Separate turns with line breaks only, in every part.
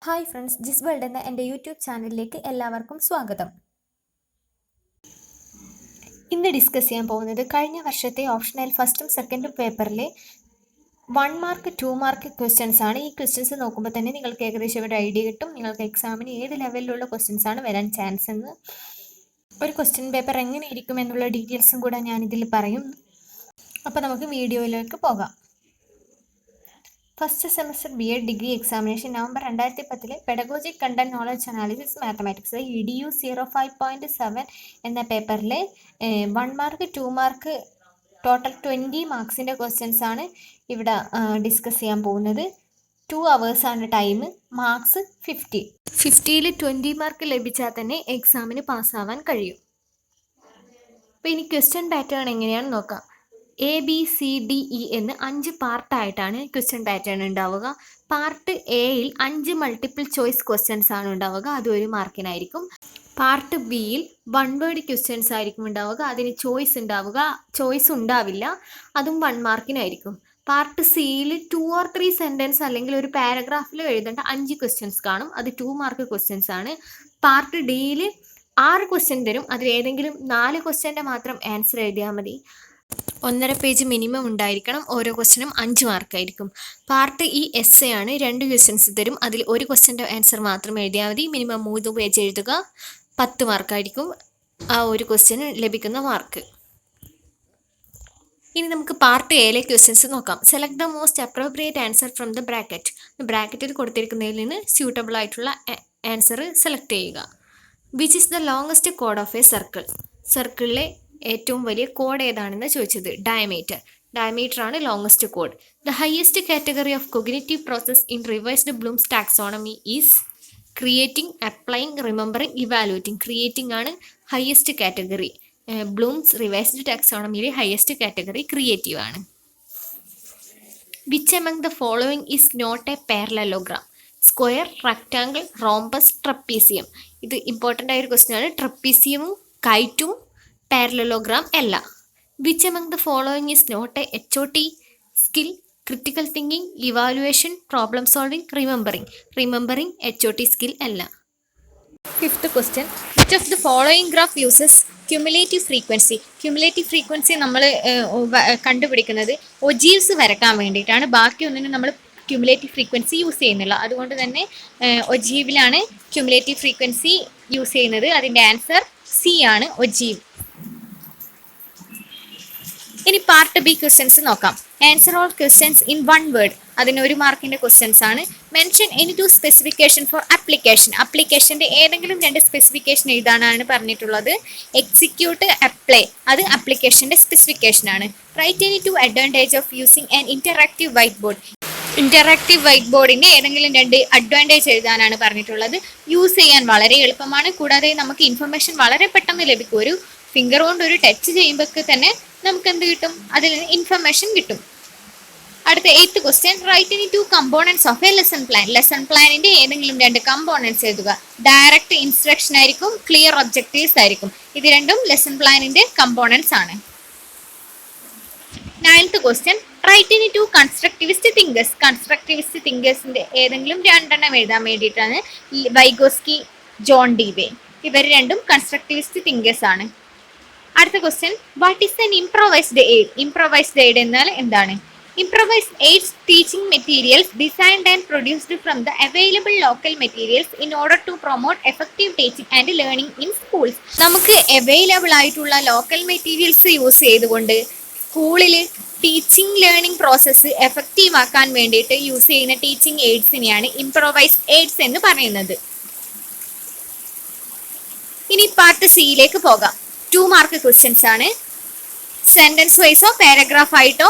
Hi friends, ജിസ് world എന്ന എൻ്റെ YouTube ചാനലിലേക്ക് എല്ലാവർക്കും സ്വാഗതം. ഇന്ന് ഡിസ്കസ് ചെയ്യാൻ പോകുന്നത് കഴിഞ്ഞ വർഷത്തെ ഓപ്ഷണൽ ഫസ്റ്റും സെക്കൻഡും പേപ്പറിലെ 1 മാർക്ക് 2 മാർക്ക് ക്വസ്റ്റ്യൻസ് ആണ്. ഈ ക്വസ്റ്റ്യൻസ് നോക്കുമ്പോൾ തന്നെ നിങ്ങൾക്ക് ഏകദേശം ഒരു ഐഡിയ കിട്ടും നിങ്ങൾക്ക് എക്സാമിന് ഏത് ലെവലിലുള്ള ക്വസ്റ്റ്യൻസ് ആണ് വരാൻ ചാൻസ് എന്ന്. ഒരു ക്വസ്റ്റ്യൻ പേപ്പർ എങ്ങനെ ഇരിക്കും എന്നുള്ള ഡീറ്റെയിൽസും കൂടെ ഞാനിതിൽ പറയും. അപ്പോൾ നമുക്ക് വീഡിയോയിലേക്ക് പോകാം. First semester BEd degree examination November 2010 pedagogic content knowledge analysis mathematics EDU 05.7 എന്ന പേപ്പറിലെ 1 മാർക്ക് 2 മാർക്ക് ടോട്ടൽ 20 മാർക്സിൻ്റെ ക്വസ്റ്റ്യൻസ് ആണ് ഇവിടെ ഡിസ്കസ് ചെയ്യാൻ പോകുന്നത്. 2 hours ആണ് ടൈം. മാർക്സ് 50. 50ൽ 20 മാർക്ക് ലഭിച്ചാൽ തന്നെ എക്സാമിന് പാസ്സാവാൻ കഴിയും. അപ്പോൾ ഇനി ക്വസ്റ്റ്യൻ പാറ്റേൺ എങ്ങനെയാണെന്ന് നോക്കാം. ABCDE എന്ന് 5 പാർട്ടായിട്ടാണ് ക്വസ്റ്റ്യൻ പാറ്റേൺ ഉണ്ടാവുക. പാർട്ട് എയിൽ 5 മൾട്ടിപ്പിൾ ചോയ്സ് ക്വസ്റ്റ്യൻസ് ആണ് ഉണ്ടാവുക, അത് 1 മാർക്കിനായിരിക്കും. പാർട്ട് ബിയിൽ 1 വേർഡ് ക്വസ്റ്റ്യൻസ് ആയിരിക്കും ഉണ്ടാവുക, അതിന് ചോയ്സ് ഉണ്ടാവില്ല, അതും 1 മാർക്കിനായിരിക്കും. പാർട്ട് സിയിൽ 2 or 3 സെൻറ്റൻസ് അല്ലെങ്കിൽ ഒരു പാരഗ്രാഫിൽ എഴുതേണ്ട 5 ക്വസ്റ്റ്യൻസ് കാണും, അത് 2 മാർക്ക് ക്വസ്റ്റ്യൻസ് ആണ്. പാർട്ട് ഡിയിൽ 6 ക്വസ്റ്റ്യൻ തരും, അതിലേതെങ്കിലും 4 ക്വസ്റ്റ്യൻ്റെ മാത്രം ആൻസർ എഴുതിയാൽ മതി. 1.5 പേജ് മിനിമം ഉണ്ടായിരിക്കണം, ഓരോ ക്വസ്റ്റ്യനും 5 മാർക്കായിരിക്കും. പാർട്ട് ഈ എസ് എ ആണ്, 2 ക്വസ്റ്റ്യൻസ് തരും, അതിൽ ഒരു ക്വസ്റ്റ്യൻ്റെ ആൻസർ മാത്രം എഴുതിയാൽ മതി. മിനിമം 3 പേജ് എഴുതുക, 10 മാർക്കായിരിക്കും ആ ഒരു ക്വസ്റ്റ്യന് ലഭിക്കുന്ന മാർക്ക്. ഇനി നമുക്ക് പാർട്ട് എയിലെ ക്വസ്റ്റ്യൻസ് നോക്കാം. Select the most appropriate answer from the bracket. ബ്രാക്കറ്റിൽ കൊടുത്തിരിക്കുന്നതിൽ നിന്ന് സ്യൂട്ടബിൾ ആയിട്ടുള്ള ആൻസർ സെലക്ട് ചെയ്യുക. വിച്ച് ഇസ് ദ ലോങ്സ്റ്റ് കോഡ് ഓഫ് എ സർക്കിൾ. സർക്കിളിലെ ഏറ്റവും വലിയ കോഡ് ഏതാണെന്ന് ചോദിച്ചത്. ഡയമീറ്റർ ആണ് ലോങ്സ്റ്റ് കോഡ്. The highest category of cognitive process in revised Bloom's taxonomy is creating, applying, remembering, evaluating. Creating ആണ് ഹയസ്റ്റ് കാറ്റഗറി. ബ്ലൂംസ് റിവേഴ്സ്ഡ് ടാക്സോണമിയിലെ ഹയസ്റ്റ് കാറ്റഗറി ക്രിയേറ്റീവ് ആണ്. Which among the following is not A parallelogram. Square, rectangle, rhombus, trapezium. ഇത് important ആയൊരു question ആണ്. ട്രപ്പീസിയമും കൈറ്റും parallelogram അല്ല. Which among the following is not a HOT skill, critical thinking, evaluation, problem solving, remembering HOT skill അല്ല. 5th question. Which of the following graph uses cumulative frequency. Cumulative frequency നമ്മൾ കണ്ടുപിടിക്കുന്നത് ഒജീവ്സ് വരക്കാൻ വേണ്ടിയിട്ടാണ്. ബാക്കിയൊന്നിനും നമ്മൾ ക്യുമുലേറ്റീവ് ഫ്രീക്വൻസി യൂസ് ചെയ്യുന്നില്ല, അതുകൊണ്ട് തന്നെ ഒജീവിലാണ് cumulative frequency use ചെയ്യുന്നത്. അതിൻ്റെ ആൻസർ സി ആണ്, ഒജീവ്. ഇനി പാർട്ട് ബി ക്വസ്റ്റ്യൻസ് നോക്കാം. Answer all questions in 1 word. അതിന് 1 മാർക്കിൻ്റെ ക്വസ്റ്റ്യൻസ് ആണ്. Mention any 2 specification for application. അപ്ലിക്കേഷൻ്റെ ഏതെങ്കിലും 2 സ്പെസിഫിക്കേഷൻ എഴുതാനാണ് പറഞ്ഞിട്ടുള്ളത്. എക്സിക്യൂട്ട്, അപ്ലൈ, അത് അപ്ലിക്കേഷൻ്റെ സ്പെസിഫിക്കേഷൻ ആണ്. Write any 2 advantage of using an interactive white board. Interactive white ബോർഡിൻ്റെ ഏതെങ്കിലും 2 അഡ്വാൻറ്റേജ് എഴുതാനാണ് പറഞ്ഞിട്ടുള്ളത്. യൂസ് ചെയ്യാൻ വളരെ എളുപ്പമാണ്, കൂടാതെ നമുക്ക് ഇൻഫർമേഷൻ വളരെ പെട്ടെന്ന് ലഭിക്കും. ഒരു ഫിംഗർ കൊണ്ട് ഒരു ടച്ച് ചെയ്യുമ്പോൾ തന്നെ നമുക്ക് എന്ത് കിട്ടും, അതിൽ നിന്ന് ഇൻഫർമേഷൻ കിട്ടും. അടുത്ത 8th question. Write any 2 components of a lesson plan. Lesson പ്ലാനിൻ്റെ ഏതെങ്കിലും 2 കമ്പോണൻസ് എഴുതുക. ഡയറക്റ്റ് ഇൻസ്ട്രക്ഷൻ ആയിരിക്കും, ക്ലിയർ ഒബ്ജക്റ്റീവ്സ് ആയിരിക്കും. ഇത് രണ്ടും ലെസൺ പ്ലാനിൻ്റെ കമ്പോണൻസ് ആണ്. 9th question. Write any 2 constructivist thinkers. Constructivist തിങ്കേഴ്സിൻ്റെ ഏതെങ്കിലും 2 എണ്ണം എഴുതാൻ വേണ്ടിയിട്ടാണ്. വൈഗോസ്കി, ജോൺ ഡീവേ, ഇവർ രണ്ടും കൺസ്ട്രക്റ്റിവിസ്റ്റ് തിങ്കേഴ്സ് ആണ്. അടുത്ത question. What is an improvised aid. Improvised aid എന്നാൽ എന്താണ്? Improvised aids teaching materials designed and produced from the available local materials in order to promote effective teaching and learning in schools. നമുക്ക് available ആയിട്ടുള്ള local materials use ചെയ്തുകൊണ്ട് സ്കൂളിൽ teaching learning process effective ആക്കാൻ വേണ്ടിയിട്ട് use ചെയ്യുന്ന teaching എയ്ഡ്സിനെയാണ് improvised AIDS എന്ന് പറയുന്നത്. ഇനി പാർട്ട് സിയിലേക്ക് പോകാം. 2 മാർക്ക് ക്വസ്റ്റ്യൻസ് ആണ്. സെൻറ്റൻസ് വൈസോ പാരഗ്രാഫ് ആയിട്ടോ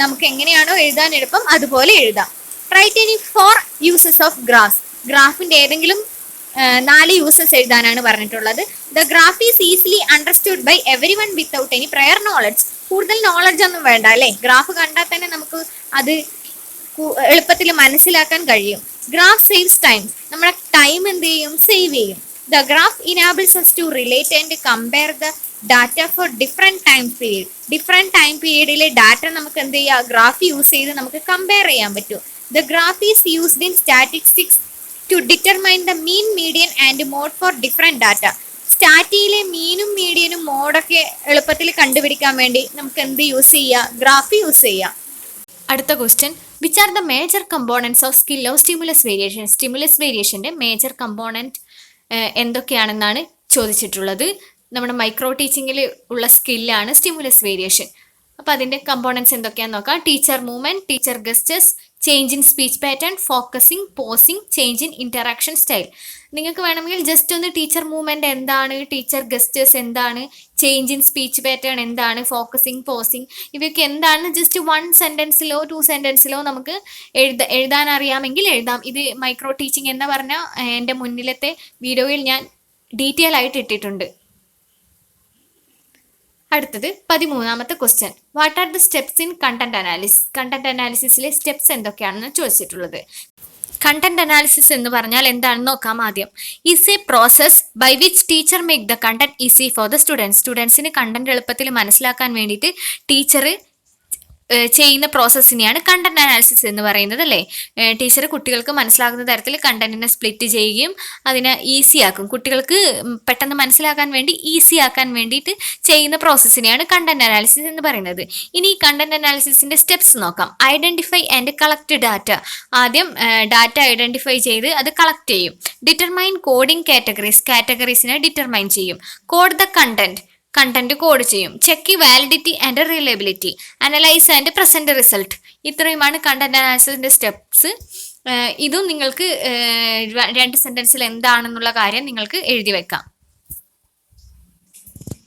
നമുക്ക് എങ്ങനെയാണോ എഴുതാൻ എളുപ്പം അതുപോലെ എഴുതാം. Write any 4 uses of graph. ഗ്രാഫിൻ്റെ ഏതെങ്കിലും 4 യൂസസ് എഴുതാനാണ് പറഞ്ഞിട്ടുള്ളത്. The graph is easily understood by everyone without any prior knowledge. കൂടുതൽ നോളജ് ഒന്നും വേണ്ട അല്ലേ, ഗ്രാഫ് കണ്ടാൽ തന്നെ നമുക്ക് അത് എളുപ്പത്തിൽ മനസ്സിലാക്കാൻ കഴിയും. Graph saves time. നമ്മുടെ ടൈം എന്ത് ചെയ്യും, സേവ് ചെയ്യും. The graph enables us to relate and compare the data for different time period. Different time periodile data നമുക്ക് എന്ത് ചെയ്യുക, ഗ്രാഫ് യൂസ് ചെയ്ത് നമുക്ക് കമ്പയർ ചെയ്യാൻ പറ്റും. The graph is used in statistics determine the mean median and mode for different data. സ്റ്റാറ്റിയിലെ മീനും മീഡിയനും മോഡൊക്കെ എളുപ്പത്തിൽ കണ്ടുപിടിക്കാൻ വേണ്ടി നമുക്ക് എന്ത് യൂസ് ചെയ്യുക? ഗ്രാഫ് യൂസ് ചെയ്യുക. അടുത്ത question, which are the major components of skill of stimulus variation. Stimulus വേരിയേഷൻ്റെ മേജർ കമ്പോണൻറ്റ് എന്തൊക്കെയാണെന്നാണ് ചോദിച്ചിട്ടുള്ളത്. നമ്മുടെ മൈക്രോ ടീച്ചിങ്ങിൽ ഉള്ള സ്കില്ലാണ് സ്റ്റിമുലസ് വേരിയേഷൻ. അപ്പോൾ അതിൻ്റെ കമ്പോണൻസ് എന്തൊക്കെയാണെന്ന് നോക്കാം. Teacher movement, teacher ഗസ്റ്റേഴ്സ്, change in speech pattern, focusing, pausing, change in interaction style. നിങ്ങൾക്ക് വേണമെങ്കിൽ ജസ്റ്റ് ഒന്ന് ടീച്ചർ മൂവ്മെൻറ്റ് എന്താണ്, ടീച്ചർ ഗസ്റ്റേഴ്സ് എന്താണ്, ചേഞ്ച് ഇൻ സ്പീച്ച് പാറ്റേൺ എന്താണ്, ഫോക്കസിങ്, പോസിങ്, ഇവയൊക്കെ എന്താണെന്ന് ജസ്റ്റ് 1 സെൻറ്റൻസിലോ 2 സെൻറ്റൻസിലോ നമുക്ക് എഴുതാൻ അറിയാമെങ്കിൽ എഴുതാം. ഇത് മൈക്രോ ടീച്ചിങ് എന്ന് പറഞ്ഞാൽ എൻ്റെ മുന്നിലത്തെ വീഡിയോയിൽ ഞാൻ ഡീറ്റെയിൽ ആയിട്ട് ഇട്ടിട്ടുണ്ട്. അടുത്തത് 13ാമത്തെ question, what are the steps in content analysis. Content അനാലിസിസിലെ സ്റ്റെപ്സ് എന്തൊക്കെയാണെന്ന് ചോദിച്ചിട്ടുള്ളത്. കണ്ടന്റ് അനാലിസിസ് എന്ന് പറഞ്ഞാൽ എന്താണെന്ന് നോക്കാം ആദ്യം. Is a process by which teacher make the content easy for the students. സ്റ്റുഡൻസിന് കണ്ടന്റ് എളുപ്പത്തിൽ മനസ്സിലാക്കാൻ വേണ്ടിയിട്ട് ടീച്ചർ ചെയ്യുന്ന പ്രോസസ്സിനെയാണ് കണ്ടന്റ് അനാലിസിസ് എന്ന് പറയുന്നത്, അല്ലേ? ടീച്ചർ കുട്ടികൾക്ക് മനസ്സിലാകുന്ന തരത്തിൽ കണ്ടന്റിനെ സ്പ്ലിറ്റ് ചെയ്യുകയും അതിനെ ഈസി ആക്കും. കുട്ടികൾക്ക് പെട്ടെന്ന് മനസ്സിലാക്കാൻ വേണ്ടി ഈസി ആക്കാൻ വേണ്ടിയിട്ട് ചെയ്യുന്ന പ്രോസസ്സിനെയാണ് കണ്ടന്റ് അനാലിസിസ് എന്ന് പറയുന്നത്. ഇനി ഈ കണ്ടന്റ് അനാലിസിസിന്റെ സ്റ്റെപ്സ് നോക്കാം. Identify and collect data. ആദ്യം ഡാറ്റ ഐഡന്റിഫൈ ചെയ്ത് അത് കളക്ട് ചെയ്യും. Determine coding categories. കാറ്റഗറീസിനെ ഡിറ്റർമൈൻ ചെയ്യും. കോഡ് ദ കണ്ടന്റ് കോഡ് ചെയ്യും. Check validity and reliability. Analyse and present result. ഇത്രയുമാണ് കണ്ടന്റ് അനാലിസിസിന്റെ സ്റ്റെപ്സ്. ഇതും നിങ്ങൾക്ക് 2 സെന്റൻസിൽ എന്താണെന്നുള്ള കാര്യം നിങ്ങൾക്ക് എഴുതി വെക്കാം.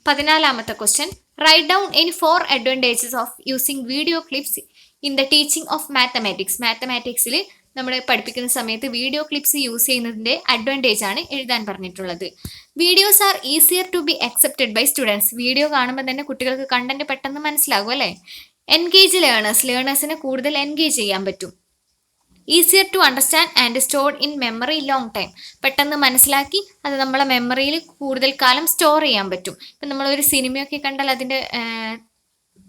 14ാമത്തെ question, write down any 4 advantages of using video clips in the teaching of mathematics. മാത്തമാറ്റിക്സിൽ നമ്മൾ പഠിപ്പിക്കുന്ന സമയത്ത് വീഡിയോ ക്ലിപ്സ് യൂസ് ചെയ്യുന്നതിൻ്റെ അഡ്വാൻറ്റേജ് ആണ് എഴുതാൻ പറഞ്ഞിട്ടുള്ളത്. Videos are easier to be accepted by students. Video കാണുമ്പോൾ തന്നെ കുട്ടികൾക്ക് കണ്ടന്റ് പെട്ടെന്ന് മനസ്സിലാകും, അല്ലേ? എൻഗേജ് ലേണേഴ്സിനെ കൂടുതൽ എൻഗേജ് ചെയ്യാൻ പറ്റും. Easier to understand and stored in memory long time. പെട്ടെന്ന് മനസ്സിലാക്കി അത് നമ്മളെ മെമ്മറിയിൽ കൂടുതൽ കാലം സ്റ്റോർ ചെയ്യാൻ പറ്റും. ഇപ്പം നമ്മളൊരു സിനിമയൊക്കെ കണ്ടാൽ അതിൻ്റെ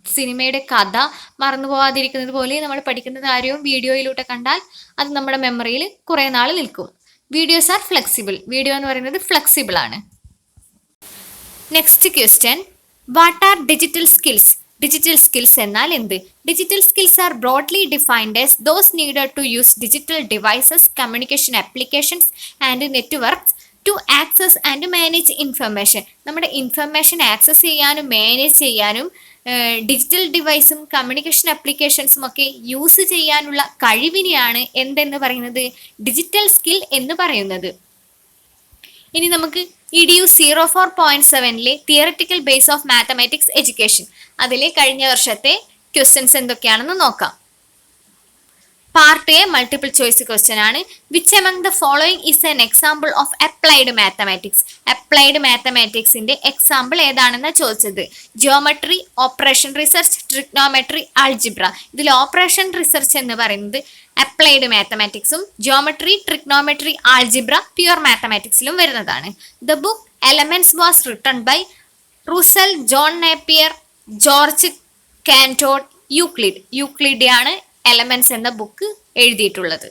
സിനിമയുടെ കഥ മറന്നു പോകാതിരിക്കുന്നത് പോലെ നമ്മൾ പഠിക്കുന്ന കാര്യവും വീഡിയോയിലൂടെ കണ്ടാൽ അത് നമ്മുടെ മെമ്മറിയിൽ കുറേ നാൾ നിൽക്കും. Videos R flexible. വീഡിയോ എന്ന് പറയുന്നത് ഫ്ലെക്സിബിൾ ആണ്. Next question, what are digital skills. Digital skills എന്നാൽ എന്ത്? Digital skills are broadly defined as those needed to use digital devices, communication applications and networks to access and manage information. നമ്മുടെ information access ചെയ്യാനും manage ചെയ്യാനും digital ഡിവൈസും communication ആപ്ലിക്കേഷൻസും ഒക്കെ use ചെയ്യാനുള്ള കഴിവിനെയാണ് എന്തെന്ന് പറയുന്നത്? ഡിജിറ്റൽ സ്കിൽ എന്ന് പറയുന്നത്. ഇനി നമുക്ക് EDU 04.7 theoretical base of mathematics education അതിലെ കഴിഞ്ഞ വർഷത്തെ ക്വസ്റ്റ്യൻസ് എന്തൊക്കെയാണെന്ന് നോക്കാം. Part A multiple choice question ആണ്. Which among the following is an example of applied mathematics. Applied മാത്തമാറ്റിക്സിന്റെ എക്സാമ്പിൾ ഏതാണെന്ന് ചോദിച്ചത്. Geometry, operation research, trigonometry, algebra. ഇതിൽ ഓപ്പറേഷൻ റിസർച്ച് എന്ന് പറയുന്നത് അപ്ലൈഡ് മാത്തമാറ്റിക്സും ജിയോമെട്രി, ട്രിഗ്നോമെട്രി, ആൾജിബ്ര പ്യുവർ മാത്തമാറ്റിക്സിലും വരുന്നതാണ്. The book Elements was written by Russell, John Napier, George Cantor, യൂക്ലിഡിയാണ് എലമെന്റ്സ് എന്ന ബുക്ക് എഴുതിയിട്ടുള്ളത്.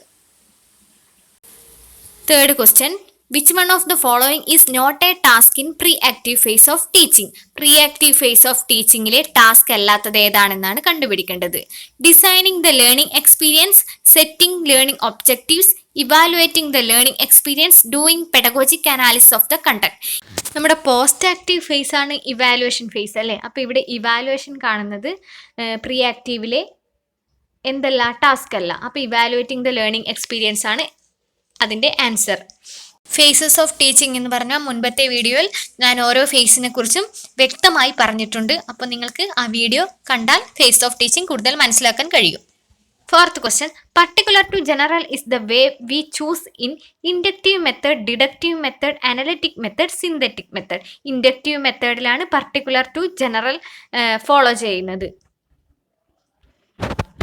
Third question, which one of the following is not a task in pre active phase of teaching. Pre active phase of ടീച്ചിങ്ങിലെ task അല്ലാത്തത് ഏതാണെന്നാണ് കണ്ടുപിടിക്കേണ്ടത്. Designing the learning experience, setting learning objectives, evaluating the learning experience, doing pedagogic analysis of the content. നമ്മുടെ post active phase ആണ് evaluation phase, അല്ലേ? അപ്പോൾ ഇവിടെ evaluation കാണുന്നത് പ്രീ ആക്റ്റീവിലെ എന്തല്ല, ടാസ്ക് അല്ല. അപ്പോൾ ഇവാലുവേറ്റിംഗ് ദ ലേണിംഗ് എക്സ്പീരിയൻസ് ആണ് അതിൻ്റെ ആൻസർ. ഫേസസ് ഓഫ് ടീച്ചിങ് എന്ന് പറഞ്ഞാൽ മുൻപത്തെ വീഡിയോയിൽ ഞാൻ ഓരോ ഫേസിനെ കുറിച്ചും വ്യക്തമായി പറഞ്ഞിട്ടുണ്ട്. അപ്പോൾ നിങ്ങൾക്ക് ആ വീഡിയോ കണ്ടാൽ ഫേസ് ഓഫ് ടീച്ചിങ് കൂടുതൽ മനസ്സിലാക്കാൻ കഴിയും. Fourth question, particular to general is the way we choose in inductive method, deductive method, analytic method, synthetic method. Inductive മെത്തേഡിലാണ് പർട്ടിക്കുലർ ടു ജനറൽ ഫോളോ ചെയ്യുന്നത്.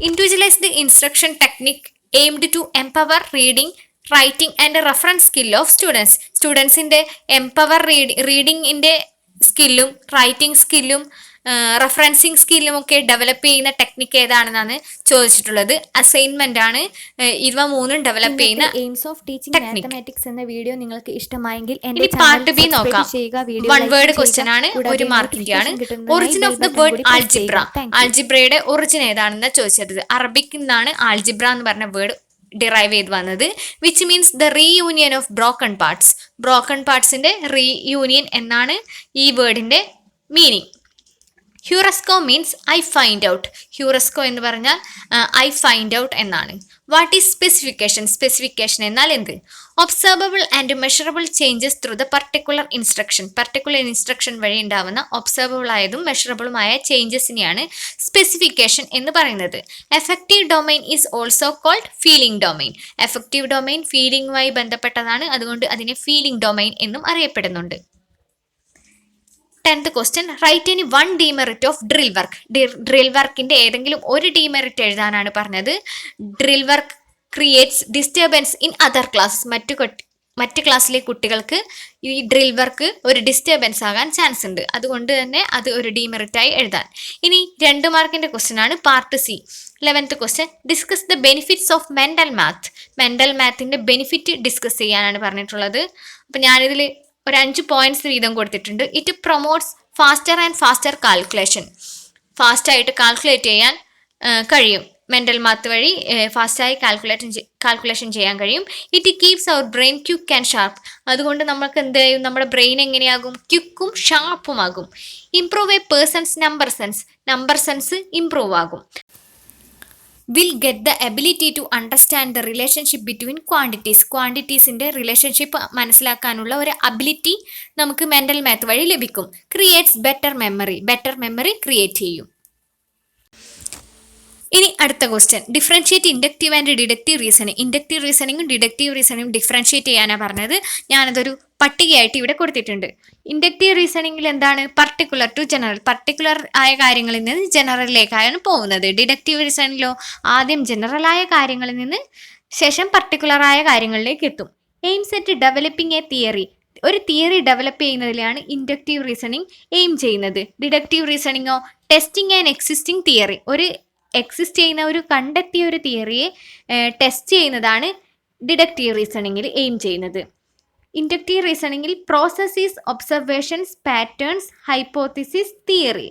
Individualized instruction technique aimed to empower reading, writing and reference skill of students. സ്റ്റുഡൻസിൻ്റെ empower റീഡിങ്ങിൻ്റെ സ്കില്ലും writing സ്കില്ലും referencing സ്കില്ലുമൊക്കെ develop ചെയ്യുന്ന technique ഏതാണെന്നാണ് ചോദിച്ചിട്ടുള്ളത്. അസൈൻമെന്റ് ആണ് ഇവ മൂന്നും ഡെവലപ്പ് ചെയ്യുന്ന
എയിംസ് ഓഫ് ടീച്ചിങ് മാത്തമാറ്റിക്സ് എന്ന വീഡിയോ നിങ്ങൾക്ക് ഇഷ്ടമായെങ്കിൽ
ഇനി പാർട്ട് ബി നോക്കാം. വൺ വേർഡ് ക്വസ്റ്റ്യൻ ആണ്, 1 മാർക്കിന്റെ ആണ്. Origin of the word algebra. ആൾജിബ്രയുടെ ഒറിജിൻ ഏതാണെന്ന് ചോദിച്ചത്. അറബിക്കിൽ നിന്നാണ് ആൾജിബ്ര എന്ന് പറഞ്ഞ വേർഡ് ഡിറൈവ് ചെയ്ത് വന്നത്. Which means the reunion of broken parts. Broken പാർട്സിന്റെ റീയൂണിയൻ എന്നാണ് ഈ വേർഡിന്റെ മീനിങ്. ഹ്യൂറസ്കോ മീൻസ് ഐ ഫൈൻഡ് ഔട്ട്. ഹ്യൂറസ്കോ എന്ന് പറഞ്ഞാൽ ഐ ഫൈൻഡ് ഔട്ട് എന്നാണ്. What is specification? സ്പെസിഫിക്കേഷൻ എന്നാൽ എന്ത്? Observable and measurable changes through the particular instruction. Particular instruction വഴി ഉണ്ടാവുന്ന ഒബ്സർവബിൾ ആയതും മെഷറബിളുമായ ചേഞ്ചസിനെയാണ് സ്പെസിഫിക്കേഷൻ എന്ന് പറയുന്നത്. Affective domain is also called feeling domain. Affective domain ഫീലിംഗുമായി ബന്ധപ്പെട്ടതാണ്, അതുകൊണ്ട് അതിനെ ഫീലിംഗ് ഡൊമൈൻ എന്നും അറിയപ്പെടുന്നുണ്ട്. 10th question, write any one demerit of drill work. Drill വർക്കിന്റെ ഏതെങ്കിലും ഒരു ഡീമെറിറ്റ് എഴുതാനാണ് പറഞ്ഞത്. Drill work creates disturbance in other class. മറ്റ് ക്ലാസ്സിലെ കുട്ടികൾക്ക് ഈ ഡ്രിൽ വർക്ക് ഒരു ഡിസ്റ്റർബൻസ് ആകാൻ ചാൻസ് ഉണ്ട്, അതുകൊണ്ട് തന്നെ അത് ഒരു ഡീമെറിറ്റായി എഴുതാൻ. ഇനി 2 മാർക്കിന്റെ ക്വസ്റ്റ്യൻ ആണ് part C. 11th question, discuss the benefits of mental math. Mental മാത്തിന്റെ ബെനിഫിറ്റ് ഡിസ്കസ് ചെയ്യാനാണ് പറഞ്ഞിട്ടുള്ളത്. അപ്പം ഞാനിതിൽ ഒരു 5 പോയിന്റ്സ് വീതം കൊടുത്തിട്ടുണ്ട്. It promotes faster and faster calculation. ഫാസ്റ്റായിട്ട് കാൽക്കുലേറ്റ് ചെയ്യാൻ കഴിയും. മെൻ്റൽ മാത്ത് വഴി ഫാസ്റ്റായി കാൽക്കുലേഷൻ ചെയ്യാൻ കഴിയും. It keeps our brain quick and sharp. അതുകൊണ്ട് നമുക്ക് എന്ത് ചെയ്യും? നമ്മുടെ ബ്രെയിൻ എങ്ങനെയാകും? ക്വിക്കും ഷാർപ്പുമാകും. Improve a person's number sense improve ആകും. Will get the ability to understand the relationship between quantities. ക്വാണ്ടിറ്റീസിൻ്റെ റിലേഷൻഷിപ്പ് മനസ്സിലാക്കാനുള്ള ഒരു അബിലിറ്റി നമുക്ക് മെൻ്റൽ മാത്ത് വഴി ലഭിക്കും. ക്രിയേറ്റ്സ് ബെറ്റർ മെമ്മറി ക്രിയേറ്റ് ചെയ്യും. ഇനി അടുത്ത question, differentiate inductive and deductive reasoning. Inductive റീസണിങ്ങും ഡിഡക്റ്റീവ് റീസണിങ്ങും ഡിഫറൻഷിയേറ്റ് ചെയ്യാനാണ് പറഞ്ഞത്. ഞാനതൊരു പട്ടികയായിട്ട് ഇവിടെ കൊടുത്തിട്ടുണ്ട്. ഇൻഡക്റ്റീവ് റീസണിങ്ങിൽ എന്താണ്? Particular to general. പർട്ടിക്കുലർ ആയ കാര്യങ്ങളിൽ നിന്ന് ജനറലിലേക്കാണ് പോകുന്നത്. ഡിഡക്റ്റീവ് റീസണിങ്ങിലോ ആദ്യം ജനറൽ ആയ കാര്യങ്ങളിൽ നിന്ന് ശേഷം പർട്ടിക്കുലർ ആയ കാര്യങ്ങളിലേക്ക് എത്തും. Aims at developing a theory. ഒരു തിയറി ഡെവലപ്പ് ചെയ്യുന്നതിലാണ് ഇൻഡക്റ്റീവ് റീസണിങ് എയിം ചെയ്യുന്നത്. ഡിഡക്റ്റീവ് റീസണിങ്ങോ ടെസ്റ്റിംഗ് ആൻഡ് എക്സിസ്റ്റിംഗ് തിയറി. ഒരു എക്സിസ്റ്റ് ചെയ്യുന്ന ഒരു കണ്ടെത്തിയ ഒരു തിയറിയെ ടെസ്റ്റ് ചെയ്യുന്നതാണ് ഡിഡക്റ്റീവ് റീസണിങ്ങിൽ എയിം ചെയ്യുന്നത്. ഇൻഡക്റ്റീവ് റീസണിങ്ങിൽ process is observations, patterns, hypothesis, theory.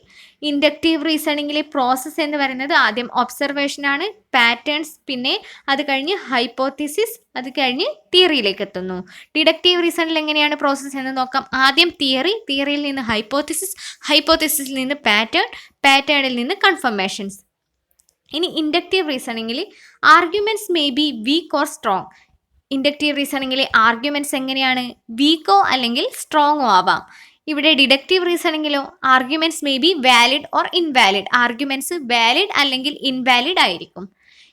Inductive റീസണിങ്ങിലെ പ്രോസസ്സ് എന്ന് പറയുന്നത് ആദ്യം ഒബ്സർവേഷനാണ്, പാറ്റേൺസ്, പിന്നെ അത് കഴിഞ്ഞ് ഹൈപ്പോത്തിസിസ്, അത് കഴിഞ്ഞ് തിയറിയിലേക്ക് എത്തുന്നു. ഡിഡക്റ്റീവ് റീസണിൽ എങ്ങനെയാണ് പ്രോസസ്സ് എന്ന് നോക്കാം. ആദ്യം തിയറിയിൽ നിന്ന് ഹൈപ്പോത്തിസിസിൽ നിന്ന് പാറ്റേണിൽ നിന്ന് കൺഫർമേഷൻസ്. ഇനി ഇൻഡക്റ്റീവ് റീസണിങ്ങിൽ arguments may be weak or strong. Inductive റീസണിങ്ങിലെ ആർഗ്യുമെന്റ്സ് എങ്ങനെയാണ്? വീക്കോ അല്ലെങ്കിൽ സ്ട്രോങ്ങോ ആവാം. ഇവിടെ ഡിഡക്റ്റീവ് റീസണിങ്ങിലോ arguments may be valid or invalid. Arguments valid അല്ലെങ്കിൽ ഇൻവാലിഡ് ആയിരിക്കും.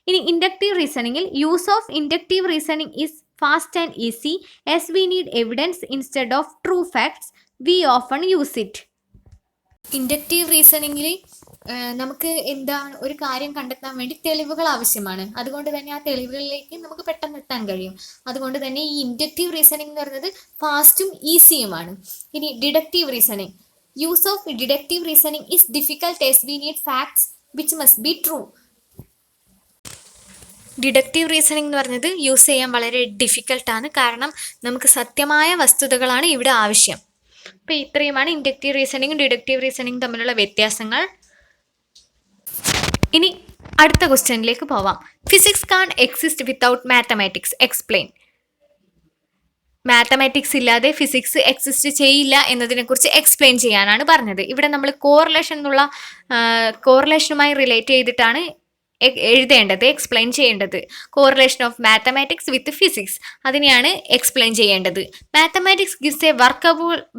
ഇനി ഇൻഡക്റ്റീവ് റീസണിങ്ങിൽ use of inductive reasoning is fast and easy. As we need evidence instead of true facts we often use it. Inductive റീസണിങ്ങിൽ നമുക്ക് എന്താണ് ഒരു കാര്യം കണ്ടെത്താൻ വേണ്ടി തെളിവുകൾ ആവശ്യമാണ്. അതുകൊണ്ട് തന്നെ ആ തെളിവുകളിലേക്ക് നമുക്ക് പെട്ടെന്ന് എത്താൻ കഴിയും. അതുകൊണ്ട് തന്നെ ഈ ഇൻഡക്റ്റീവ് റീസണിങ് എന്ന് പറയുന്നത് ഫാസ്റ്റും ഈസിയുമാണ്. ഇനി deductive reasoning, use of deductive reasoning is difficult as we need facts which must be true. Deductive reasoning എന്ന് പറയുന്നത് യൂസ് ചെയ്യാൻ വളരെ ഡിഫിക്കൽട്ടാണ്, കാരണം നമുക്ക് സത്യമായ വസ്തുതകളാണ് ഇവിടെ ആവശ്യം. അപ്പോൾ ഇത്രയുമാണ് ഇൻഡക്റ്റീവ് റീസണിങ്ങും ഡിഡക്റ്റീവ് റീസണിങ്ങും തമ്മിലുള്ള വ്യത്യാസങ്ങൾ. ഇനി അടുത്ത ക്വസ്റ്റ്യനിലേക്ക് പോവാം. Physics can exist without mathematics, explain. Mathematics ഇല്ലാതെ ഫിസിക്സ് എക്സിസ്റ്റ് ചെയ്യില്ല എന്നതിനെക്കുറിച്ച് എക്സ്പ്ലെയിൻ ചെയ്യാനാണ് പറഞ്ഞത്. ഇവിടെ നമ്മൾ കോറിലേഷനുമായി റിലേറ്റ് ചെയ്തിട്ടാണ് എഴുതേണ്ടത്, എക്സ്പ്ലെയിൻ ചെയ്യേണ്ടത്. Correlation of mathematics with physics, അതിനെയാണ് എക്സ്പ്ലെയിൻ ചെയ്യേണ്ടത്. Mathematics gives a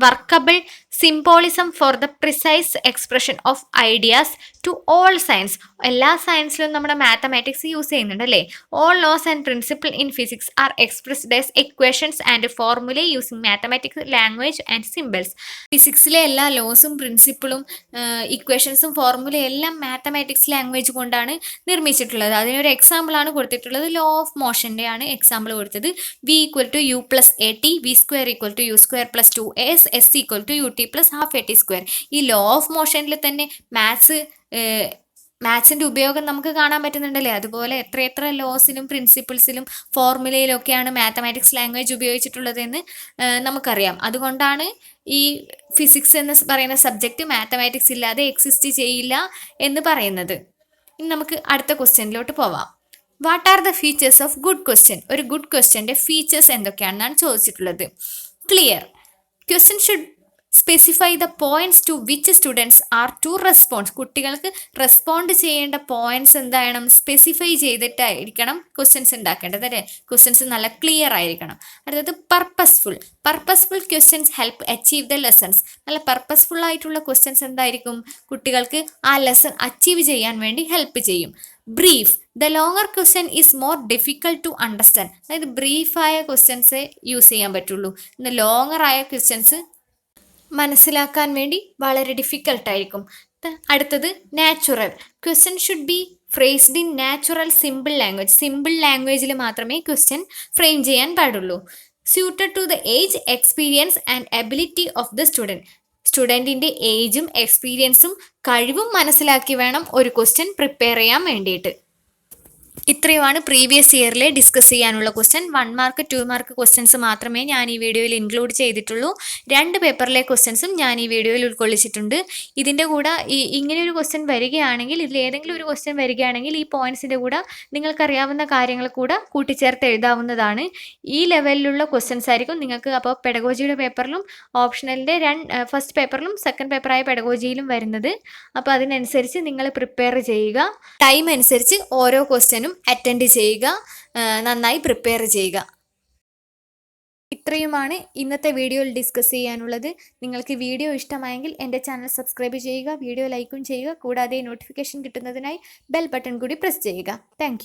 workable symbolism for the precise expression of ideas to all science. എല്ലാ സയൻസിലും നമ്മുടെ മാത്തമാറ്റിക്സ് യൂസ് ചെയ്യുന്നുണ്ട് അല്ലേ. All laws and principle in physics are expressed as equations and formula using mathematics language and symbols. ഫിസിക്സിലെ എല്ലാ ലോസും പ്രിൻസിപ്പിളും ഇക്വേഷൻസും ഫോർമുലയും എല്ലാം mathematics language കൊണ്ടാണ് നിർമ്മിച്ചിട്ടുള്ളത്. അതിനൊരു എക്സാമ്പിളാണ് കൊടുത്തിട്ടുള്ളത്. ലോ ഓഫ് മോഷൻ്റെ ആണ് എക്സാമ്പിൾ കൊടുത്തത്. V equal to U plus A T, V square equal to U square plus 2as, S equal to U T plus half A T square. ഈ ലോ ഓഫ് മോഷനിൽ തന്നെ മാത്സിൻ്റെ ഉപയോഗം നമുക്ക് കാണാൻ പറ്റുന്നുണ്ടല്ലേ. അതുപോലെ എത്രയെത്ര ലോസിലും പ്രിൻസിപ്പിൾസിലും ഫോർമുലയിലൊക്കെയാണ് മാത്തമാറ്റിക്സ് ലാംഗ്വേജ് ഉപയോഗിച്ചിട്ടുള്ളതെന്ന് നമുക്കറിയാം. അതുകൊണ്ടാണ് ഈ ഫിസിക്സ് എന്ന് പറയുന്ന സബ്ജക്റ്റ് മാത്തമാറ്റിക്സ് ഇല്ലാതെ എക്സിസ്റ്റ് ചെയ്യില്ല എന്ന് പറയുന്നത്. ഇനി നമുക്ക് അടുത്ത ക്വസ്റ്റ്യനിലോട്ട് പോവാം. What are the features of good question? ഒരു ഗുഡ് ക്വസ്റ്റ്യൻ്റെ ഫീച്ചേഴ്സ് എന്തൊക്കെയാണെന്നാണ് ചോദിച്ചിട്ടുള്ളത്. Clear. Question should specify the points to which students are to response. കുട്ടികൾക്ക് റെസ്പോണ്ട് ചെയ്യേണ്ട പോയിന്റ്സ് എന്താകണം? സ്പെസിഫൈ ചെയ്തിട്ടായിരിക്കണം ക്വസ്റ്റ്യൻസ് ഉണ്ടാക്കേണ്ടത് അല്ലേ. ക്വസ്റ്റ്യൻസ് നല്ല ക്ലിയർ ആയിരിക്കണം. അടുത്തത് purposeful. Purposeful questions help achieve the lessons. നല്ല പർപ്പസ്ഫുൾ ആയിട്ടുള്ള ക്വസ്റ്റ്യൻസ് എന്തായിരിക്കും? കുട്ടികൾക്ക് ആ ലെസൺ അച്ചീവ് ചെയ്യാൻ വേണ്ടി ഹെൽപ്പ് ചെയ്യും. Brief. The longer question is more difficult to understand. അതായത് ബ്രീഫായ ക്വസ്റ്റ്യൻസേ യൂസ് ചെയ്യാൻ പറ്റുള്ളൂ. ലോങ്ങർ ആയ ക്വസ്റ്റ്യൻസ് മനസ്സിലാക്കാൻ വേണ്ടി വളരെ ഡിഫിക്കൽട്ടായിരിക്കും. അടുത്തത് natural. Question should be phrased in natural simple language. Simple ലാംഗ്വേജിൽ മാത്രമേ ക്വസ്റ്റ്യൻ ഫ്രെയിം ചെയ്യാൻ പാടുള്ളൂ. Suited to the age, experience and ability of the student. സ്റ്റുഡൻറ്റിൻ്റെ ഏജും എക്സ്പീരിയൻസും കഴിവും മനസ്സിലാക്കി വേണം ഒരു ക്വസ്റ്റ്യൻ പ്രിപ്പയർ ചെയ്യാൻ വേണ്ടിയിട്ട്. ഇത്രയുമാണ് പ്രീവിയസ് ഇയറിൽ ഡിസ്കസ് ചെയ്യാനുള്ള ക്വസ്റ്റ്യൻ. 1 മാർക്ക് 2 മാർക്ക് ക്വസ്റ്റ്യൻസ് മാത്രമേ ഞാൻ ഈ വീഡിയോയിൽ ഇൻക്ലൂഡ് ചെയ്തിട്ടുള്ളൂ. 2 പേപ്പറിലെ ക്വസ്റ്റ്യൻസും ഞാൻ ഈ വീഡിയോയിൽ ഉൾക്കൊള്ളിച്ചിട്ടുണ്ട്. ഇതിൻ്റെ കൂടെ ഇങ്ങനെയൊരു ക്വസ്റ്റ്യൻ വരികയാണെങ്കിൽ, ഇതിൽ ഏതെങ്കിലും ഒരു ക്വസ്റ്റ്യൻ വരികയാണെങ്കിൽ ഈ പോയിൻറ്റ്സിൻ്റെ കൂടെ നിങ്ങൾക്കറിയാവുന്ന കാര്യങ്ങൾ കൂടെ കൂട്ടിച്ചേർത്ത് എഴുതാവുന്നതാണ്. ഈ ലെവലിലുള്ള ക്വസ്റ്റ്യൻസ് ആയിരിക്കും നിങ്ങൾക്ക് അപ്പോൾ പെഡഗോജിയുടെ പേപ്പറിലും ഓപ്ഷണലിൻ്റെ ഫസ്റ്റ് പേപ്പറിലും സെക്കൻഡ് പേപ്പറായ പെഡഗോജിയിലും വരുന്നത്. അപ്പോൾ അതിനനുസരിച്ച് നിങ്ങൾ പ്രിപ്പയർ ചെയ്യുക. ടൈം അനുസരിച്ച് ഓരോ ക്വസ്റ്റ്യനും അറ്റൻഡ് ചെയ്യുക. നന്നായി പ്രിപ്പയർ ചെയ്യുക. ഇത്രയുമാണ് ഇന്നത്തെ വീഡിയോയിൽ ഡിസ്കസ് ചെയ്യാനുള്ളത്. നിങ്ങൾക്ക് വീഡിയോ ഇഷ്ടമായെങ്കിൽ എൻ്റെ ചാനൽ സബ്സ്ക്രൈബ് ചെയ്യുക, വീഡിയോ ലൈക്കും ചെയ്യുക. കൂടാതെ നോട്ടിഫിക്കേഷൻ കിട്ടുന്നതിനായി ബെൽ ബട്ടൺ കൂടി പ്രസ് ചെയ്യുക. Thank you.